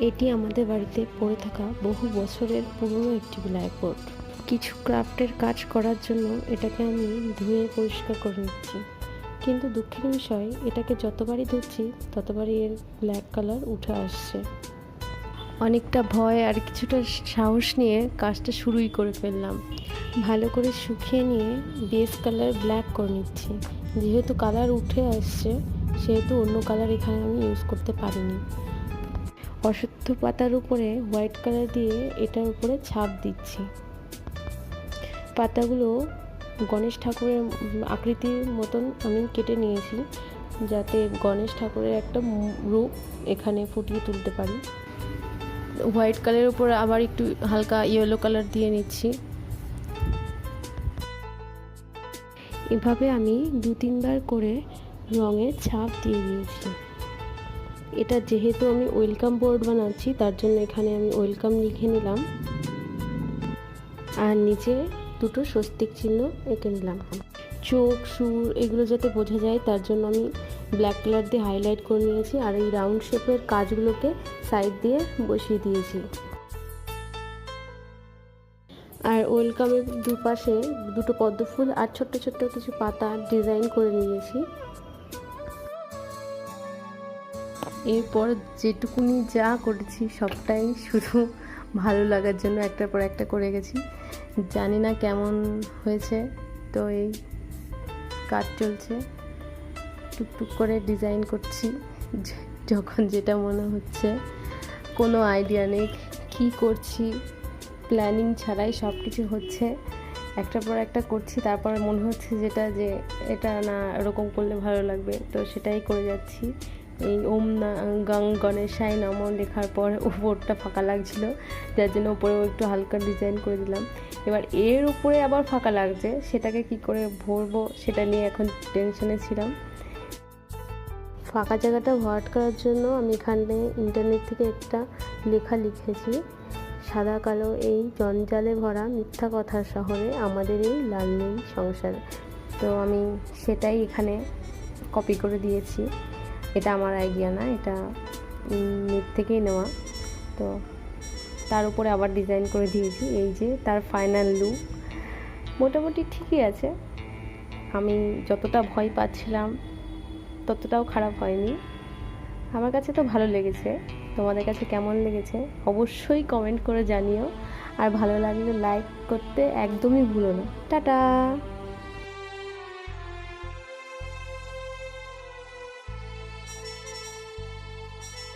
এটি আমাদের বাড়িতে পড়ে থাকা বহু বছরের পুরনো একটি ব্ল্যাকবোর্ড। কিছু ক্রাফটের কাজ করার জন্য এটাকে আমি ধুয়ে পরিষ্কার করে নিচ্ছি, কিন্তু দুঃখের বিষয় এটাকে যতবারই ধুচ্ছি ততবারই এর ব্ল্যাক কালার উঠে আসছে। অনেকটা ভয় আর কিছুটা সাহস নিয়ে কাজটা শুরুই করে ফেললাম। ভালো করে শুকিয়ে নিয়ে বেস কালার ব্ল্যাক করে নিচ্ছি। যেহেতু কালার উঠে আসছে সেহেতু অন্য কালার এখানে আমি ইউজ করতে পারিনি। অশ্বত্থ পাতার উপরে হোয়াইট কালার দিয়ে এটার উপরে ছাপ দিচ্ছি। পাতাগুলো গণেশ ঠাকুরের আকৃতির মতন আমি কেটে নিয়েছি, যাতে গণেশ ঠাকুরের একটা রূপ এখানে ফুটিয়ে তুলতে পারি। হোয়াইট কালারের উপর আবার একটু হালকা ইয়েলো কালার দিয়ে নিচ্ছি। এভাবে আমি 2-3 বার করে রঙের ছাপ দিয়ে দিয়েছি। এটা যেহেতু আমি ওয়েলকাম বোর্ড বানাচ্ছি তার জন্য এখানে আমি ওয়েলকাম লিখে নিলাম, আর নিচে দুটো স্বস্তিক চিহ্ন এঁকে নিলাম। চোখ, সুর এগুলো যাতে বোঝা যায় তার জন্য আমি ব্ল্যাক কালার দিয়ে হাইলাইট করে নিয়েছি, আর এই রাউন্ড শেপের কাজগুলোকে সাইড দিয়ে বসিয়ে দিয়েছি। আর ওয়েলকামের দুপাশে দুটো পদ্ম ফুল আর ছোট্ট ছোট্ট কিছু পাতা ডিজাইন করে নিয়েছি। এরপর যেটুকুনি যা করেছি সবটাই শুধু ভালো লাগার জন্য একটার পর একটা করে গেছি। জানি না কেমন হয়েছে, তো এই কাজ চলছে, টুকটুক করে ডিজাইন করছি যখন যেটা মনে হচ্ছে। কোনো আইডিয়া নেই কী করছি, প্ল্যানিং ছাড়াই সব কিছু হচ্ছে, একটার পর একটা করছি। তারপরে মনে হচ্ছে যে এটা না এরকম করলে ভালো লাগবে, তো সেটাই করে যাচ্ছি। এই ওম না গণেশায় নমঃ লেখার পর উপরটা ফাঁকা লাগছিল, যার জন্য উপরেও একটু হালকা ডিজাইন করে দিলাম। এবার এর উপরে আবার ফাঁকা লাগছে, সেটাকে কি করে ভরবো সেটা নিয়ে এখন টেনশনে ছিলাম। ফাঁকা জায়গাটা ভরাট করার জন্য আমি এখানে ইন্টারনেট থেকে একটা লেখা লিখেছি, সাদা কালো এই জঞ্জালে ভরা মিথ্যা কথার শহরে আমাদের এই লাল নীল সংসার। তো আমি সেটাই এখানে কপি করে দিয়েছি। এটা আমার আইডিয়া না, এটা নেট থেকেই নেওয়া। তো তার উপরে আবার ডিজাইন করে দিয়েছি। এই যে তার ফাইনাল লুক মোটামুটি ঠিকই আছে। আমি যতটা ভয় পাচ্ছিলাম ততটাও খারাপ হয়নি। আমার কাছে তো ভালো লেগেছে। তোমাদের কাছে কেমন লেগেছে অবশ্যই কমেন্ট করে জানিও, আর ভালো লাগলে লাইক করতে একদমই ভুলো না। টাটা।